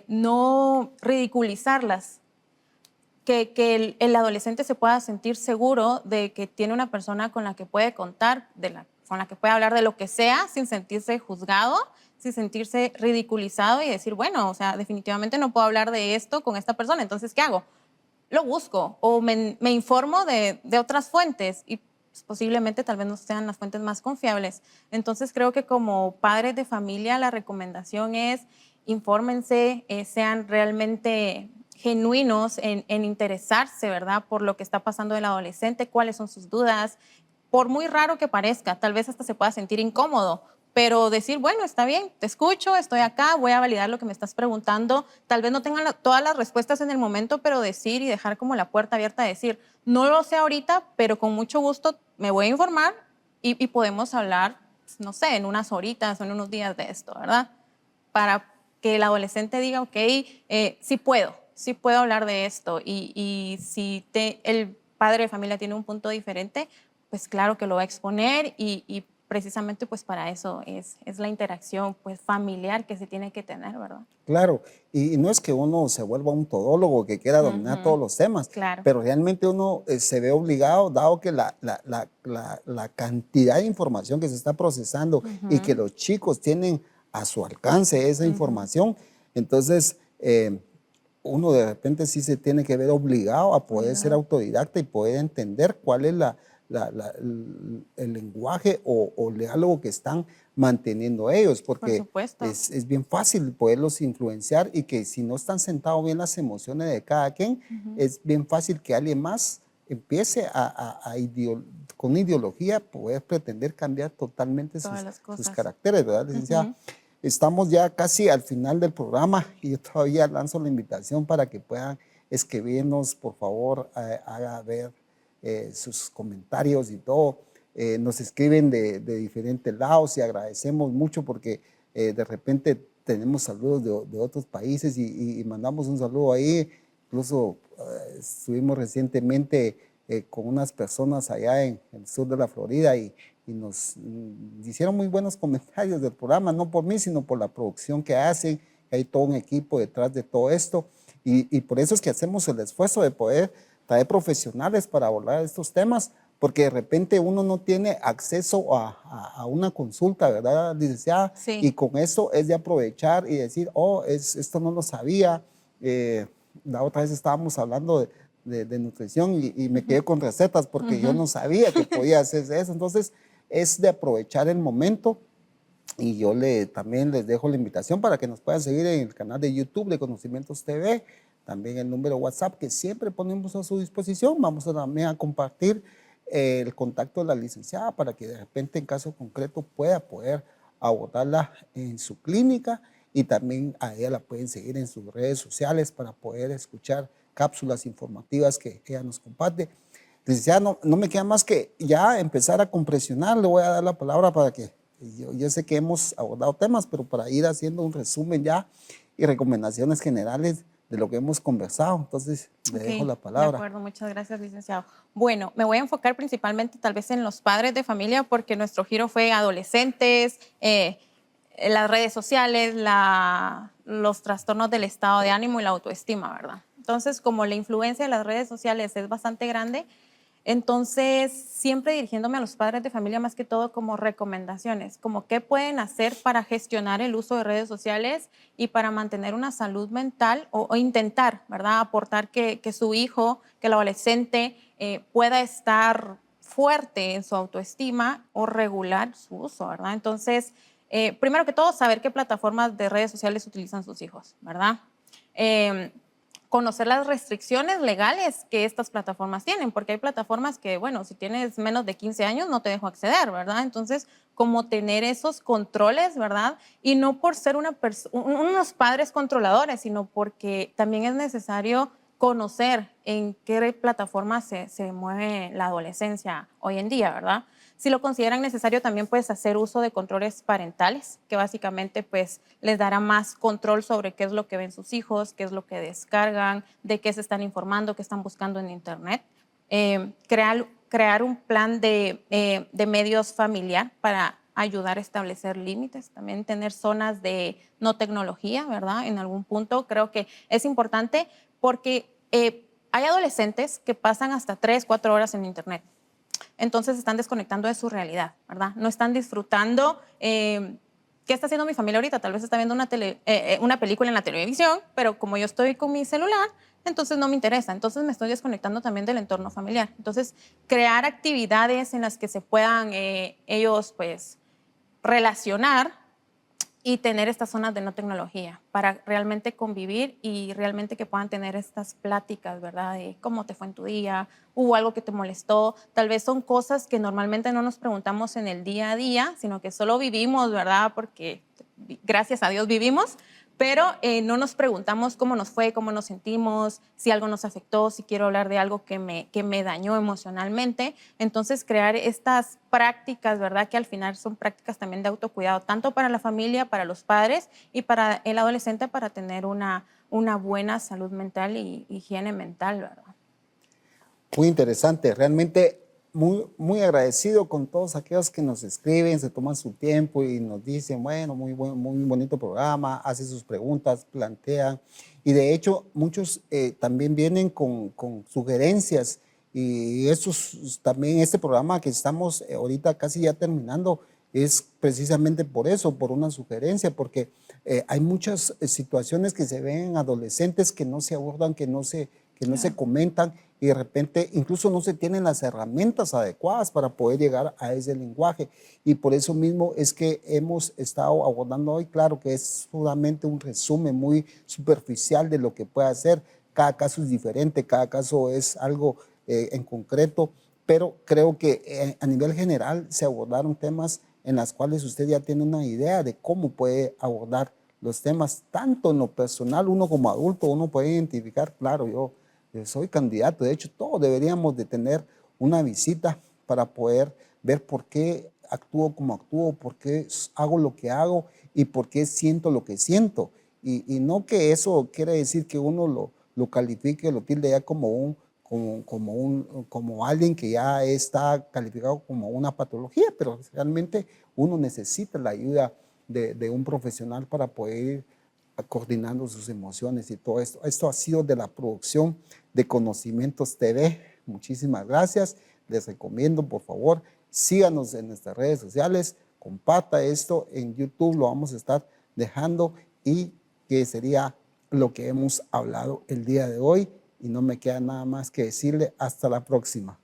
No ridiculizarlas. Que el adolescente se pueda sentir seguro de que tiene una persona con la que puede contar, con la que puede hablar de lo que sea sin sentirse juzgado, sin sentirse ridiculizado y decir, bueno, o sea, definitivamente no puedo hablar de esto con esta persona, entonces, ¿qué hago? Lo busco o me informo de otras fuentes y pues, posiblemente tal vez no sean las fuentes más confiables. Entonces creo que como padres de familia la recomendación es infórmense, sean realmente genuinos en interesarse, ¿verdad? Por lo que está pasando del adolescente, cuáles son sus dudas. Por muy raro que parezca, tal vez hasta se pueda sentir incómodo, pero decir, bueno, está bien, te escucho, estoy acá, voy a validar lo que me estás preguntando. Tal vez no tengan todas las respuestas en el momento, pero decir y dejar como la puerta abierta a decir, no lo sé ahorita, pero con mucho gusto me voy a informar y podemos hablar, no sé, en unas horitas o en unos días de esto, ¿verdad? Para que el adolescente diga, ok, sí puedo hablar de esto y si el padre de familia tiene un punto diferente, pues claro que lo va a exponer y precisamente pues para eso es la interacción pues familiar que se tiene que tener, ¿verdad? Claro, y no es que uno se vuelva un todólogo que quiera dominar todos los temas, claro. Pero realmente uno se ve obligado, dado que la cantidad de información que se está procesando y que los chicos tienen a su alcance esa información, entonces uno de repente sí se tiene que ver obligado a poder ser autodidacta y poder entender cuál es el lenguaje o el diálogo que están manteniendo ellos, porque es bien fácil poderlos influenciar y que si no están sentados bien las emociones de cada quien, es bien fácil que alguien más empiece con ideología poder pretender cambiar totalmente sus caracteres, ¿verdad, licenciada? Estamos ya casi al final del programa y yo todavía lanzo la invitación para que puedan escribirnos, por favor, haga ver sus comentarios y todo. Nos escriben de diferentes lados y agradecemos mucho porque de repente tenemos saludos de otros países y mandamos un saludo ahí. Incluso estuvimos recientemente con unas personas allá en el sur de la Florida y nos hicieron muy buenos comentarios del programa, no por mí, sino por la producción que hacen. Hay todo un equipo detrás de todo esto y por eso es que hacemos el esfuerzo de poder traer profesionales para abordar estos temas, porque de repente uno no tiene acceso a una consulta, ¿verdad, licenciada? Sí. Y con eso es de aprovechar y decir, esto no lo sabía. La otra vez estábamos hablando de nutrición y me quedé con recetas porque yo no sabía que podía hacerse eso. Entonces, es de aprovechar el momento. Y yo también les dejo la invitación para que nos puedan seguir en el canal de YouTube de Conocimientos TV, también el número WhatsApp que siempre ponemos a su disposición. Vamos también a compartir el contacto de la licenciada para que de repente en caso concreto pueda poder abordarla en su clínica, y también a ella la pueden seguir en sus redes sociales para poder escuchar cápsulas informativas que ella nos comparte. Licenciada, no me queda más que ya empezar a compresionar. Le voy a dar la palabra para que yo sé que hemos abordado temas, pero para ir haciendo un resumen ya y recomendaciones generales de lo que hemos conversado. Entonces, le dejo la palabra. De acuerdo, muchas gracias, licenciado. Bueno, me voy a enfocar principalmente tal vez en los padres de familia, porque nuestro giro fue adolescentes, las redes sociales, los trastornos del estado de ánimo y la autoestima, ¿verdad? Entonces, como la influencia de las redes sociales es bastante grande, entonces, siempre dirigiéndome a los padres de familia más que todo como recomendaciones, como qué pueden hacer para gestionar el uso de redes sociales y para mantener una salud mental o intentar, ¿verdad?, aportar que su hijo, que el adolescente pueda estar fuerte en su autoestima o regular su uso, ¿verdad? Entonces, primero que todo, saber qué plataformas de redes sociales utilizan sus hijos, ¿verdad? Conocer las restricciones legales que estas plataformas tienen, porque hay plataformas que, bueno, si tienes menos de 15 años no te dejo acceder, ¿verdad? Entonces, como tener esos controles, ¿verdad? Y no por ser unos padres controladores, sino porque también es necesario conocer en qué plataforma se mueve la adolescencia hoy en día, ¿verdad? Si lo consideran necesario, también puedes hacer uso de controles parentales, que básicamente pues les dará más control sobre qué es lo que ven sus hijos, qué es lo que descargan, de qué se están informando, qué están buscando en internet. Crear un plan de medios familiar para ayudar a establecer límites, también tener zonas de no tecnología, ¿verdad? En algún punto creo que es importante porque hay adolescentes que pasan hasta 3, 4 horas en internet. Entonces están desconectando de su realidad, ¿verdad? No están disfrutando. ¿Qué está haciendo mi familia ahorita? Tal vez está viendo una película en la televisión, pero como yo estoy con mi celular, entonces no me interesa. Entonces me estoy desconectando también del entorno familiar. Entonces, crear actividades en las que se puedan ellos, pues, relacionar y tener estas zonas de no tecnología para realmente convivir y realmente que puedan tener estas pláticas, ¿verdad? De cómo te fue en tu día, hubo algo que te molestó. Tal vez son cosas que normalmente no nos preguntamos en el día a día, sino que solo vivimos, ¿verdad? Porque gracias a Dios vivimos, pero no nos preguntamos cómo nos fue, cómo nos sentimos, si algo nos afectó, si quiero hablar de algo que me dañó emocionalmente. Entonces, crear estas prácticas, ¿verdad? Que al final son prácticas también de autocuidado, tanto para la familia, para los padres y para el adolescente, para tener una buena salud mental y higiene mental, ¿verdad? Muy interesante, realmente muy agradecido con todos aquellos que nos escriben, se toman su tiempo y nos dicen, bueno, muy bonito programa, hace sus preguntas, plantean. Y de hecho, muchos también vienen con sugerencias. Y también este programa que estamos ahorita casi ya terminando es precisamente por eso, por una sugerencia, porque hay muchas situaciones que se ven en adolescentes que no se abordan, que no se comentan, y de repente incluso no se tienen las herramientas adecuadas para poder llegar a ese lenguaje. Y por eso mismo es que hemos estado abordando hoy, claro que es solamente un resumen muy superficial de lo que puede hacer. Cada caso es diferente, cada caso es algo en concreto, pero creo que a nivel general se abordaron temas en los cuales usted ya tiene una idea de cómo puede abordar los temas, tanto en lo personal, uno como adulto, uno puede identificar, claro, yo soy candidato. De hecho, todos deberíamos de tener una visita para poder ver por qué actúo como actúo, por qué hago lo que hago y por qué siento lo que siento. Y no que eso quiere decir que uno lo califique, lo tilde ya como alguien que ya está calificado como una patología, pero realmente uno necesita la ayuda de un profesional para poder ir coordinando sus emociones y todo esto. Esto ha sido de la producción de Conocimientos TV. Muchísimas gracias. Les recomiendo, por favor, síganos en nuestras redes sociales, comparta esto en YouTube, lo vamos a estar dejando, y que sería lo que hemos hablado el día de hoy. y no me queda nada más que decirle hasta la próxima.